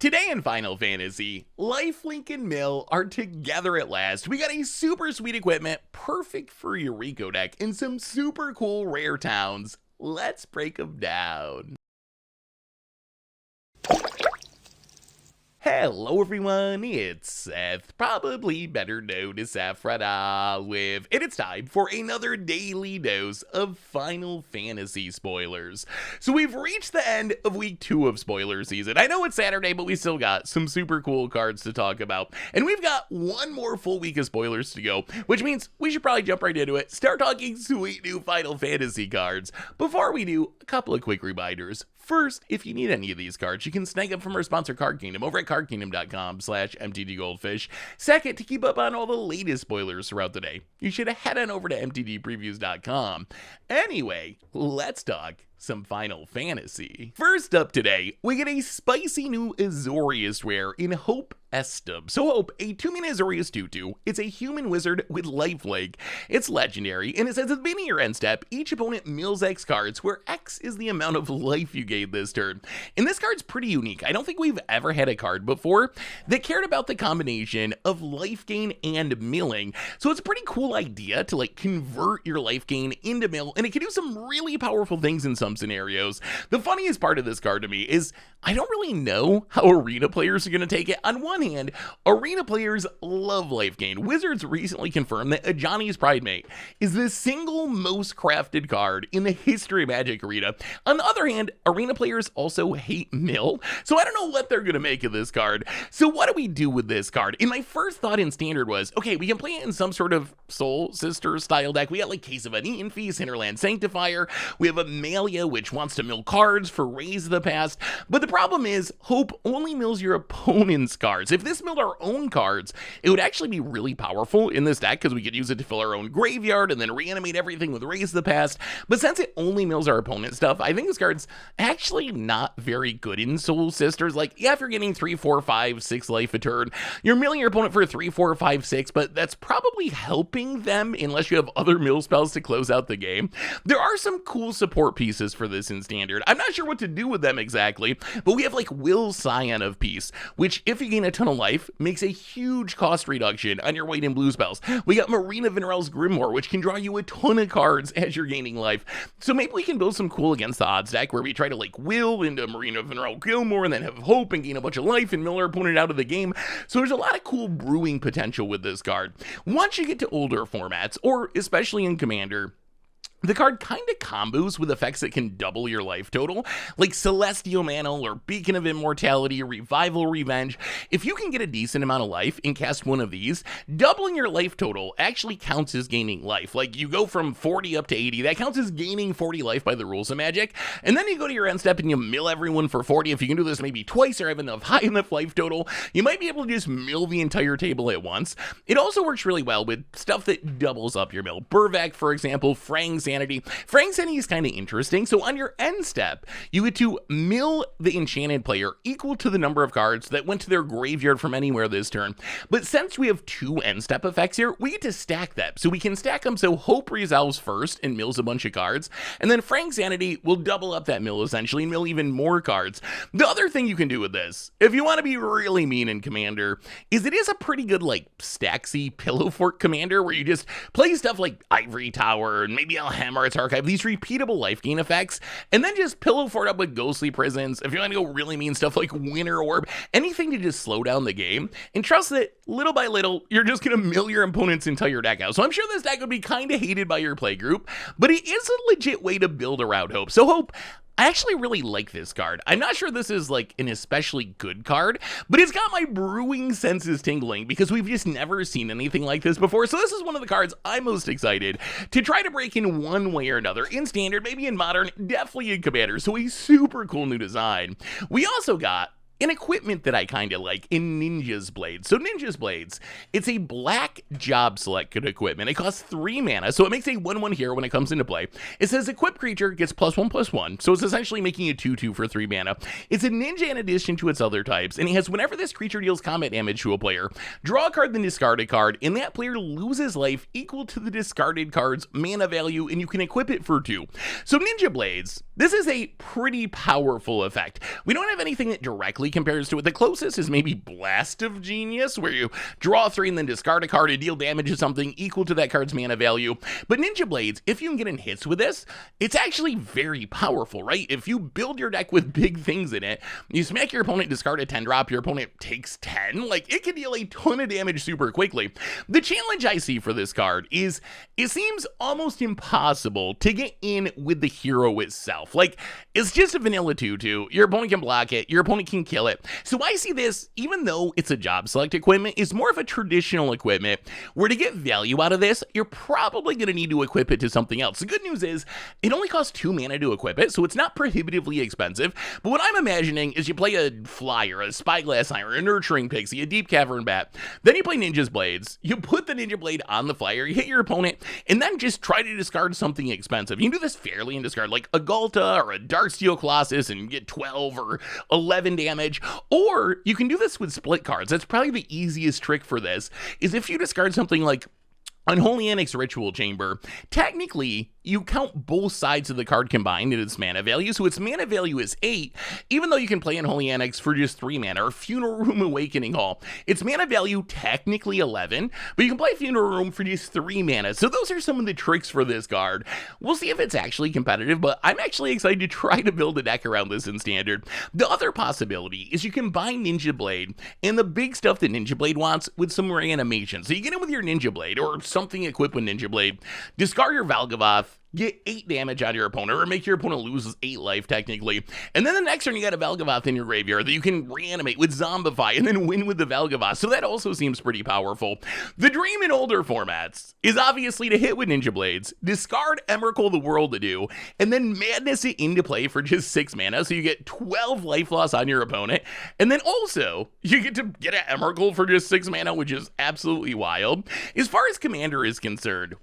Today in Final Fantasy, Lifelink and Mill are together at last. We got a super sweet equipment, perfect for your Rico deck, and some super cool rare towns. Let's break them down. Hello everyone, it's Seth, probably better known as Saffreda, and it's time for another daily dose of Final Fantasy spoilers. So we've reached the end of week 2 of spoiler season. I know it's Saturday, but we still got some super cool cards to talk about, and we've got one more full week of spoilers to go, which means we should probably jump right into it, start talking sweet new Final Fantasy cards. Before we do, a couple of quick reminders. First, if you need any of these cards, you can snag them from our sponsor Card Kingdom over at cardkingdom.com/MTGGoldfish. Second, to keep up on all the latest spoilers throughout the day, you should head on over to MTGpreviews.com. Anyway, let's talk some Final Fantasy. First up today, we get a spicy new Azorius rare in Hope Estheim. So Hope, a 2-mana Azorius 2/2. It's a human wizard with lifelink. It's legendary, and it says at the beginning of your end step, each opponent mills X cards, where X is the amount of life you gain this turn. And this card's pretty unique. I don't think we've ever had a card before that cared about the combination of life gain and milling. So it's a pretty cool idea to convert your life gain into mill, and it can do some really powerful things in some scenarios. The funniest part of this card to me is I don't really know how arena players are going to take it. On one hand, arena players love life gain. Wizards recently confirmed that Ajani's Pridemate is the single most crafted card in the history of Magic Arena. On the other hand, arena players also hate mill, so I don't know what they're going to make of this card. So what do we do with this card? And my first thought in Standard was, okay, we can play it in some sort of Soul Sister style deck. We got Case of an Eaten Feast, Hinterland Sanctifier. We have Amalia, which wants to mill cards for Raise of the Past. But the problem is, Hope only mills your opponent's cards. If this milled our own cards, it would actually be really powerful in this deck because we could use it to fill our own graveyard and then reanimate everything with Raise of the Past. But since it only mills our opponent's stuff, I think this card's actually not very good in Soul Sisters. Yeah, if you're getting 3, 4, 5, 6 life a turn, you're milling your opponent for 3, 4, 5, 6, but that's probably helping them unless you have other mill spells to close out the game. There are some cool support pieces for this in Standard. I'm not sure what to do with them exactly, but we have Will Scion of Peace, which if you gain a ton of life, makes a huge cost reduction on your white and blue spells. We got Marina Veneral's Grimoire, which can draw you a ton of cards as you're gaining life. So maybe we can build some cool against the odds deck where we try to will into Marina Veneral Gilmore and then have hope and gain a bunch of life and mill our opponent out of the game. So there's a lot of cool brewing potential with this card. Once you get to older formats, or especially in Commander, the card kind of combos with effects that can double your life total, like Celestial Mantle or Beacon of Immortality or Revival Revenge. If you can get a decent amount of life and cast one of these, doubling your life total actually counts as gaining life. You go from 40 up to 80, that counts as gaining 40 life by the rules of Magic, and then you go to your end step and you mill everyone for 40. If you can do this maybe twice or have enough high enough life total, you might be able to just mill the entire table at once. It also works really well with stuff that doubles up your mill. Burvac, for example, Frang's Sanity. Frang's Sanity is kind of interesting. So on your end step, you get to mill the enchanted player equal to the number of cards that went to their graveyard from anywhere this turn. But since we have 2 end step effects here, we get to stack that. So we can stack them so Hope resolves first and mills a bunch of cards, and then Frang's Sanity will double up that mill essentially and mill even more cards. The other thing you can do with this, if you want to be really mean in Commander, is it is a pretty good Staxy Pillow Fort Commander where you just play stuff like Ivory Tower and maybe Alhammar's Archive, these repeatable life gain effects, and then just pillow fort up with Ghostly Prisons. If you want to go really mean stuff like Winter Orb, anything to just slow down the game, and trust that little by little, you're just going to mill your opponent's entire deck out. So I'm sure this deck would be kind of hated by your play group, but it is a legit way to build around Hope. So Hope, I actually really like this card. I'm not sure this is an especially good card, but it's got my brewing senses tingling because we've just never seen anything like this before. So this is one of the cards I'm most excited to try to break in one way or another. In Standard, maybe in Modern, definitely in Commander. So a super cool new design. We also got an equipment that I kind of like in Ninja's Blades. So Ninja's Blades, it's a black job selected equipment. It costs 3 mana, so it makes a 1/1 hero when it comes into play. It says equipped creature gets +1/+1, so it's essentially making a 2/2 for 3 mana. It's a ninja in addition to its other types, and it has whenever this creature deals combat damage to a player, draw a card then discard a card, and that player loses life equal to the discarded card's mana value, and you can equip it for 2. So Ninja Blades, this is a pretty powerful effect. We don't have anything that directly really compares to it. The closest is maybe Blast of Genius, where you draw 3 and then discard a card and deal damage to something equal to that card's mana value. But Ninja Blades, if you can get in hits with this, it's actually very powerful, right? If you build your deck with big things in it, you smack your opponent, discard a 10-drop, your opponent takes 10, like it can deal a ton of damage super quickly. The challenge I see for this card is it seems almost impossible to get in with the hero itself. Like, it's just a vanilla 2/2, your opponent can block it, your opponent can kill it. So I see this, even though it's a job select equipment, is more of a traditional equipment, where to get value out of this, you're probably going to need to equip it to something else. The good news is, it only costs 2 mana to equip it, so it's not prohibitively expensive. But what I'm imagining is you play a Flyer, a Spyglass Iron, a Nurturing Pixie, a Deep Cavern Bat, then you play Ninja's Blades, you put the Ninja Blade on the Flyer, you hit your opponent, and then just try to discard something expensive. You can do this fairly and discard like a Galta or a Darksteel Colossus and get 12 or 11 damage, or you can do this with split cards. That's probably the easiest trick for this, is if you discard something like Unholy Annex Ritual Chamber, technically, you count both sides of the card combined in its mana value, so its mana value is 8, even though you can play Unholy Annex for just 3 mana, or Funeral Room Awakening Hall. Its mana value technically 11, but you can play Funeral Room for just 3 mana, so those are some of the tricks for this card. We'll see if it's actually competitive, but I'm actually excited to try to build a deck around this in Standard. The other possibility is you combine Ninja Blade and the big stuff that Ninja Blade wants with some reanimation. So you get in with your Ninja Blade, or something equipped with Ninja Blade, discard your Valgavoth, get 8 damage on your opponent, or make your opponent lose 8 life technically, and then the next turn you got a Valgavoth in your graveyard that you can reanimate with Zombify and then win with the Valgavoth, so that also seems pretty powerful. The dream in older formats is obviously to hit with Ninja Blades, discard Emrakul the World to do, and then madness it into play for just 6 mana, so you get 12 life loss on your opponent, and then also you get to get an Emrakul for just 6 mana, which is absolutely wild. As far as Commander is concerned,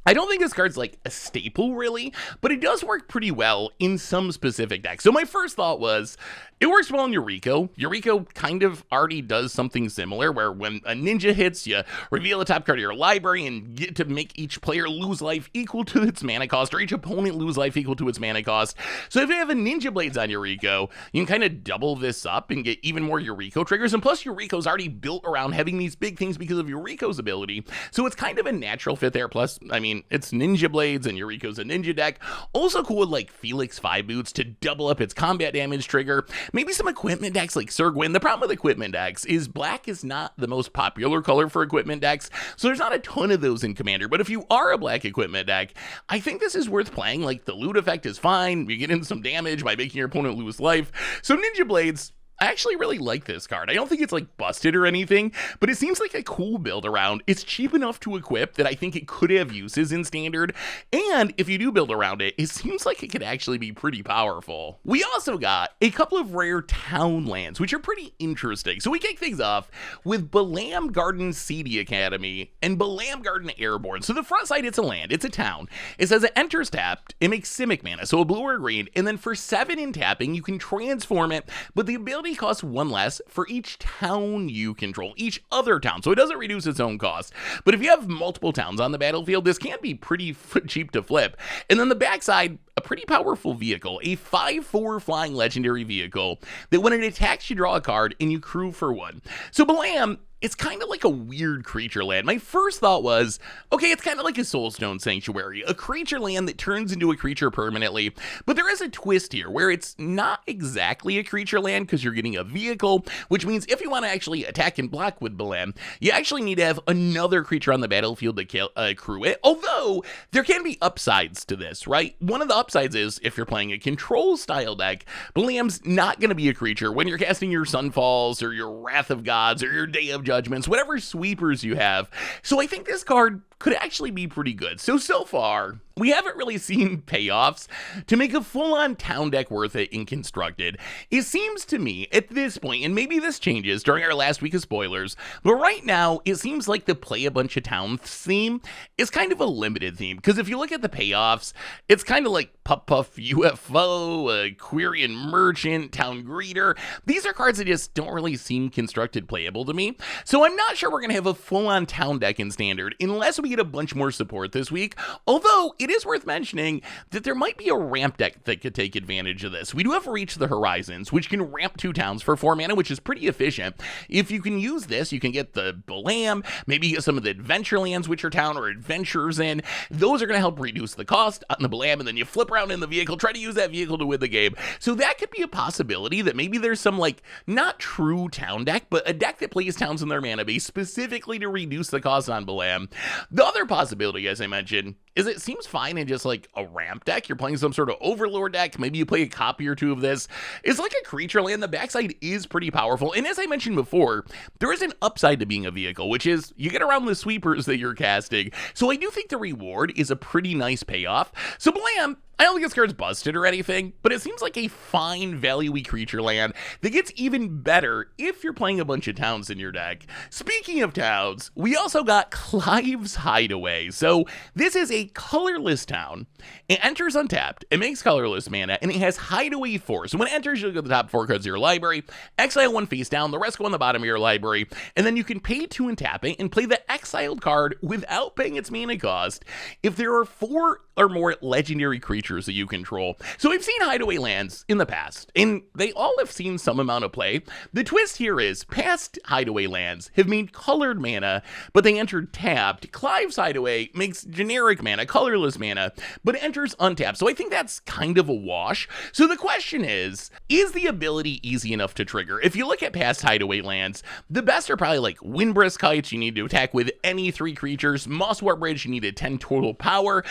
I don't think this card's like a staple really, but it does work pretty well in some specific decks. So my first thought was, it works well in Yuriko. Yuriko kind of already does something similar, where when a ninja hits, you reveal the top card of your library and get to make each player lose life equal to its mana cost, or each opponent lose life equal to its mana cost. So if you have a Ninja Blades on Yuriko, you can kind of double this up and get even more Yuriko triggers, and plus Yuriko's already built around having these big things because of Yuriko's ability, so it's kind of a natural fit there. Plus, I mean, it's Ninja Blades and Yuriko's a ninja deck. Also cool with like Felix 5 Boots to double up its combat damage trigger. Maybe some equipment decks like Surgwin. The problem with equipment decks is black is not the most popular color for equipment decks, so there's not a ton of those in Commander. But if you are a black equipment deck, I think this is worth playing. Like, the loot effect is fine. You get in some damage by making your opponent lose life. So Ninja Blades, I actually really like this card. I don't think it's like busted or anything, but it seems like a cool build around. It's cheap enough to equip that I think it could have uses in Standard, and if you do build around it, it seems like it could actually be pretty powerful. We also got a couple of rare town lands, which are pretty interesting. So we kick things off with Balamb Garden Seedy Academy and Balamb Garden Airborne. So the front side, it's a land, it's a town. It says it enters tapped, it makes Simic mana, so a blue or green, and then for 7 in tapping, you can transform it, but the ability costs 1 less for each town you control, each other town, so it doesn't reduce its own cost. But if you have multiple towns on the battlefield, this can be pretty cheap to flip. And then the backside, a pretty powerful vehicle, a 5/4 flying legendary vehicle that when it attacks, you draw a card and you crew for 1. So Balamb, it's kind of like a weird creature land. My first thought was, okay, it's kind of like a Soulstone Sanctuary, a creature land that turns into a creature permanently, but there is a twist here where it's not exactly a creature land because you're getting a vehicle, which means if you want to actually attack and block with Balamb, you actually need to have another creature on the battlefield to kill, crew it, although there can be upsides to this, right? One of the upsides is, if you're playing a control style deck, Balamb's not going to be a creature when you're casting your Sunfalls or your Wrath of Gods or your Day of Judgments, whatever sweepers you have. So I think this card could actually be pretty good. So far, we haven't really seen payoffs to make a full-on town deck worth it in Constructed. It seems to me, at this point, and maybe this changes during our last week of spoilers, but right now, it seems like the play a bunch of towns theme is kind of a limited theme, because if you look at the payoffs, it's kind of like Puff Puff UFO, Quirion Merchant, Town Greeter. These are cards that just don't really seem Constructed playable to me. So I'm not sure we're going to have a full-on town deck in Standard unless we get a bunch more support this week, although it is worth mentioning that there might be a ramp deck that could take advantage of this. We do have Reach the Horizons, which can ramp 2 towns for 4 mana, which is pretty efficient. If you can use this, you can get the Balamb, maybe get some of the Adventurelands, which are town or adventures in. Those are going to help reduce the cost on the Balamb, and then you flip around in the vehicle, try to use that vehicle to win the game. So that could be a possibility that maybe there's some, like, not true town deck, but a deck that plays towns in their mana base specifically to reduce the cost on Balamb. The other possibility, as I mentioned, is it seems fine in just like a ramp deck. You're playing some sort of Overlord deck. Maybe you play a copy or 2 of this. It's like a creature land. The backside is pretty powerful. And as I mentioned before, there is an upside to being a vehicle, which is you get around the sweepers that you're casting. So I do think the reward is a pretty nice payoff. So Balamb, I don't think this card's busted or anything, but it seems like a fine value-y creature land that gets even better if you're playing a bunch of towns in your deck. Speaking of towns, we also got Clive's Hideaway. So this is a colorless town. It enters untapped, it makes colorless mana, and it has Hideaway 4. So when it enters, you'll get the top 4 cards of your library, exile 1 face down, the rest go on the bottom of your library, and then you can pay 2 and tap it and play the exiled card without paying its mana cost if there are 4 or more legendary creatures that you control. So we've seen Hideaway lands in the past, and they all have seen some amount of play. The twist here is past Hideaway lands have made colored mana, but they entered tapped. Clive's Hideaway makes generic mana, colorless mana, but it enters untapped. So I think that's kind of a wash. So the question is the ability easy enough to trigger? If you look at past Hideaway lands, the best are probably like Windbrisk Heights, you need to attack with any 3 creatures. Mosswart Bridge, you need a 10 total power.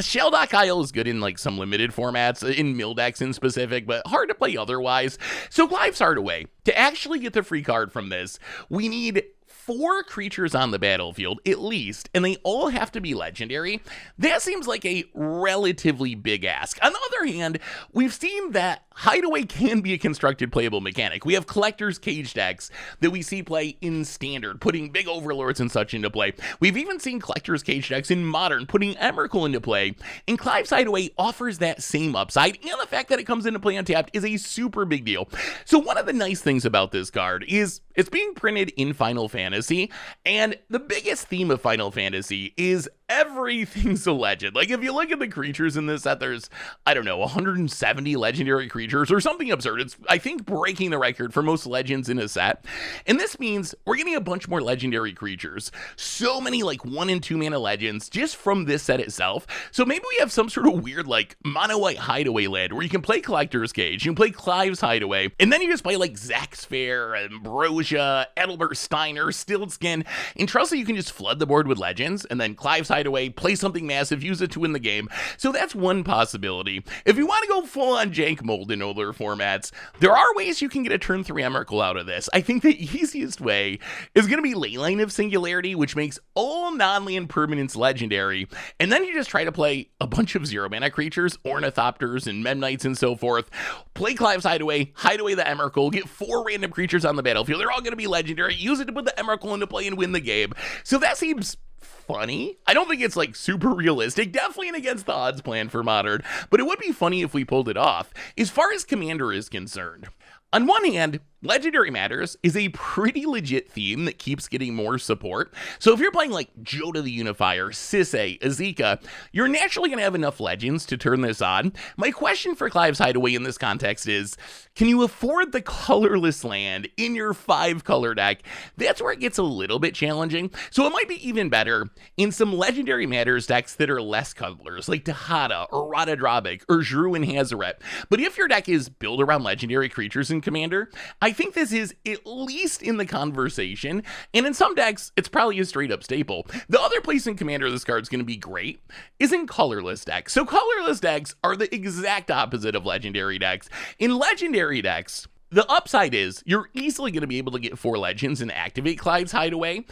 Shelldock Isle is good in like some limited formats, in mill decks in specific, but hard to play otherwise. So Clive's Hideaway, to actually get the free card from this, we need 4 creatures on the battlefield, at least, and they all have to be legendary. That seems like a relatively big ask. On the other hand, we've seen that Hideaway can be a constructed playable mechanic. We have Collector's Cage decks that we see play in Standard, putting big Overlords and such into play. We've even seen Collector's Cage decks in Modern, putting Emrakul into play, and Clive's Hideaway offers that same upside, and the fact that it comes into play untapped is a super big deal. So one of the nice things about this card is it's being printed in Final Fantasy, and the biggest theme of Final Fantasy is everything's a legend. Like, if you look at the creatures in this set, there's, I don't know, 170 legendary creatures or something absurd. It's, I think, breaking the record for most legends in a set. And this means we're getting a bunch more legendary creatures. So many, like, 1 and 2 mana legends just from this set itself. So maybe we have some sort of weird, like, mono-white Hideaway land where you can play Collector's Cage, you can play Clive's Hideaway, and then you just play, like, Zax Fair, Ambrosia, Edelbert Steiner, Stiltskin, and trust that you can just flood the board with legends, and then Clive's Hideaway, play something massive, use it to win the game. So that's one possibility. If you want to go full on jank mold in older formats, there are ways you can get a turn 3 Emrakul out of this. I think the easiest way is going to be Leyline of Singularity, which makes all non-land permanents legendary, and then you just try to play a bunch of 0 mana creatures, Ornithopters and Memnites and so forth, play Clive's Hideaway, hide away the Emrakul, get 4 random creatures on the battlefield, they're all going to be legendary, use it to put the Emrakul into play and win the game. So that seems funny. I don't think it's like super realistic, definitely an against the odds plan for Modern, but it would be funny if we pulled it off. As far as Commander is concerned, on one hand, Legendary Matters is a pretty legit theme that keeps getting more support. So if you're playing like Joda the Unifier, Sisay, Azeka, you're naturally going to have enough legends to turn this on. My question for Clive's Hideaway in this context is, can you afford the colorless land in your 5-color deck? That's where it gets a little bit challenging. So it might be even better in some Legendary Matters decks that are less colors, like Dahada or Radadravik or Zhru and Hazaret. But if your deck is built around legendary creatures in Commander, I think this is at least in the conversation, and in some decks, it's probably a straight-up staple. The other place in Commander this card's going to be great is in colorless decks. So colorless decks are the exact opposite of legendary decks. In legendary decks, the upside is you're easily going to be able to get 4 legends and activate Clive's Hideaway.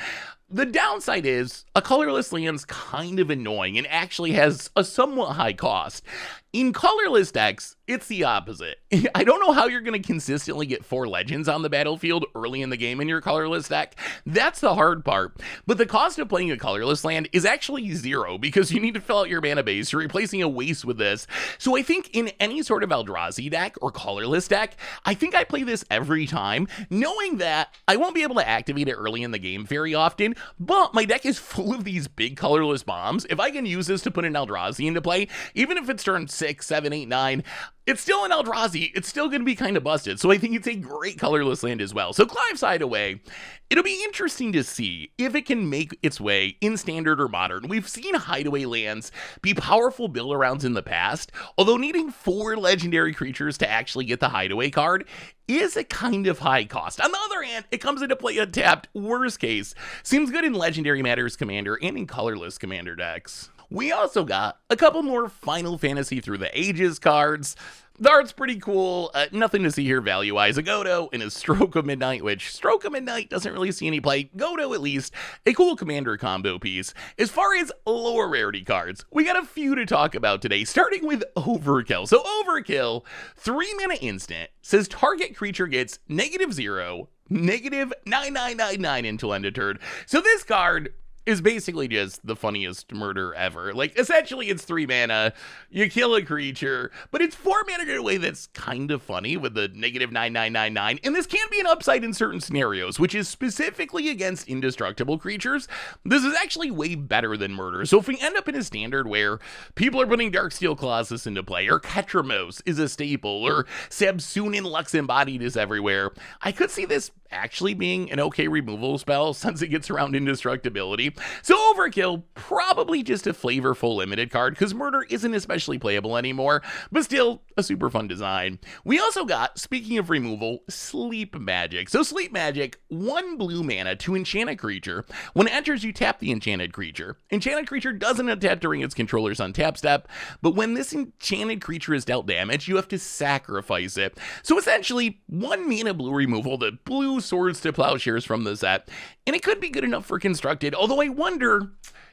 The downside is a colorless land's kind of annoying and actually has a somewhat high cost. In colorless decks, it's the opposite. I don't know how you're going to consistently get 4 legends on the battlefield early in the game in your colorless deck. That's the hard part. But the cost of playing a colorless land is actually 0 because you need to fill out your mana base. You're replacing a waste with this. So I think in any sort of Eldrazi deck or colorless deck, I think I play this every time, knowing that I won't be able to activate it early in the game very often, but my deck is full of these big colorless bombs. If I can use this to put an Eldrazi into play, even if it's turn 6, 7, 8, 9, it's still an Eldrazi. It's still going to be kind of busted. So I think it's a great colorless land as well. So Clive's Hideaway, it'll be interesting to see if it can make its way in Standard or Modern. We've seen Hideaway lands be powerful build-arounds in the past, although needing 4 legendary creatures to actually get the Hideaway card is a kind of high cost. On the other hand, it comes into play untapped, worst case. Seems good in Legendary Matters Commander and in colorless Commander decks. We also got a couple more Final Fantasy Through the Ages cards. The art's pretty cool, nothing to see here value-wise. A Godo and a Stroke of Midnight, which Stroke of Midnight doesn't really see any play. Godo, at least, a cool commander combo piece. As far as lower rarity cards, we got a few to talk about today, starting with Overkill. So Overkill, 3 mana instant, says target creature gets -0, -9999 until end of turn. So this card is basically just the funniest murder ever. Like, essentially, it's 3 mana, you kill a creature, but it's 4 mana in a way that's kind of funny with the -9999, and this can be an upside in certain scenarios, which is specifically against indestructible creatures. This is actually way better than murder, so if we end up in a standard where people are putting Darksteel Colossus into play, or Ketramos is a staple, or Sabsunin Lux Embodied is everywhere, I could see this actually being an okay removal spell since it gets around indestructibility. So Overkill, probably just a flavorful limited card because murder isn't especially playable anymore, but still a super fun design. We also got, speaking of removal, Sleep Magic. So Sleep Magic, 1 blue mana to enchant a creature. When it enters, you tap the enchanted creature. Enchanted creature doesn't untap during its controller's untap step, but when this enchanted creature is dealt damage, you have to sacrifice it. So essentially, 1 mana blue removal, the blue Swords to Plowshares from the set, and it could be good enough for Constructed, although I wonder,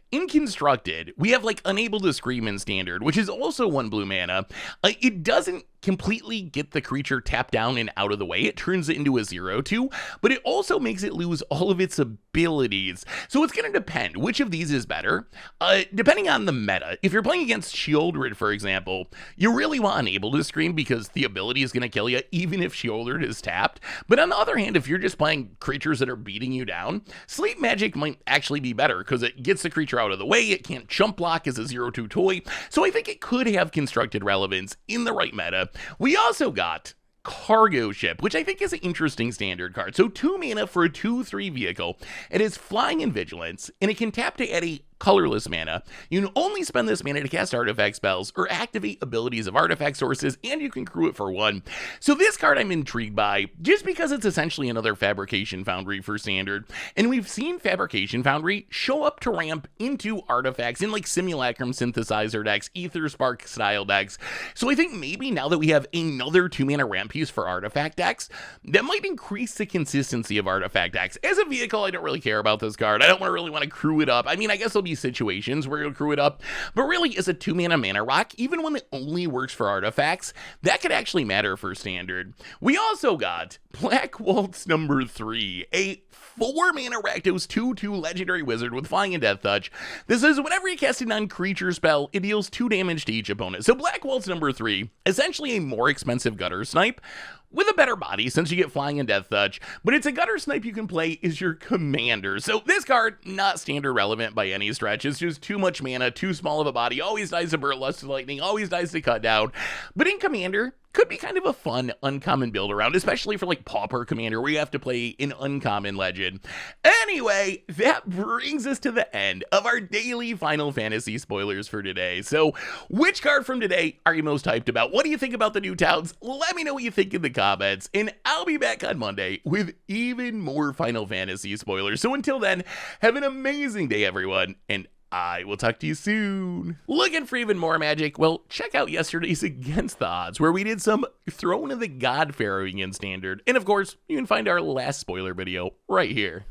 in Constructed, we have like Unable to Scream in Standard, which is also 1 blue mana. It doesn't completely get the creature tapped down and out of the way. It turns it into a 0/2, but it also makes it lose all of its abilities. So it's going to depend which of these is better, depending on the meta. If you're playing against Shieldred, for example, you really want Unable to Scream because the ability is going to kill you even if Shieldred is tapped. But on the other hand, if you're just playing creatures that are beating you down, Sleep Magic might actually be better because it gets the creature out of the way. It can't chump block as a 0/2 toy. So I think it could have Constructed relevance in the right meta. We also got Cargo Ship, which I think is an interesting standard card. So 2 mana for a 2/3 vehicle. It is flying and vigilance, and it can tap to add a colorless mana. You can only spend this mana to cast artifact spells or activate abilities of artifact sources, and you can crew it for 1. So this card I'm intrigued by, just because it's essentially another Fabrication Foundry for Standard, and we've seen Fabrication Foundry show up to ramp into artifacts in like Simulacrum Synthesizer decks, Ether Spark style decks. So I think maybe now that we have another 2 mana ramp piece for artifact decks, that might increase the consistency of artifact decks. As a vehicle, I don't really care about this card. I don't really want to crew it up. I mean, I guess there'll be situations where you'll crew it up, but really as a 2 mana rock, even when it only works for artifacts, that could actually matter for Standard. We also got Black Waltz number 3, a 4 mana Rakdos 2/2 legendary wizard with flying and death touch. This is whenever you cast a non-creature spell, it deals 2 damage to each opponent. So Black Waltz number 3, essentially a more expensive gutter snipe with a better body since you get flying and death touch, but it's a gutter snipe you can play as your commander. So this card, not Standard relevant by any stretch. It's just too much mana, too small of a body, always dies to Burst Lust of Lightning, always dies to cut down. But in commander, could be kind of a fun uncommon build around, especially for like Pauper Commander where you have to play an uncommon legend. Anyway, that brings us to the end of our daily Final Fantasy spoilers for today. So which card from today are you most hyped about? What do you think about the new towns? Let me know what you think in the comments, and I'll be back on Monday with even more Final Fantasy spoilers. So until then, have an amazing day everyone, and I will talk to you soon. Looking for even more magic? Well, check out yesterday's Against the Odds, where we did some Throne of the God Pharaohing in Standard. And of course, you can find our last spoiler video right here.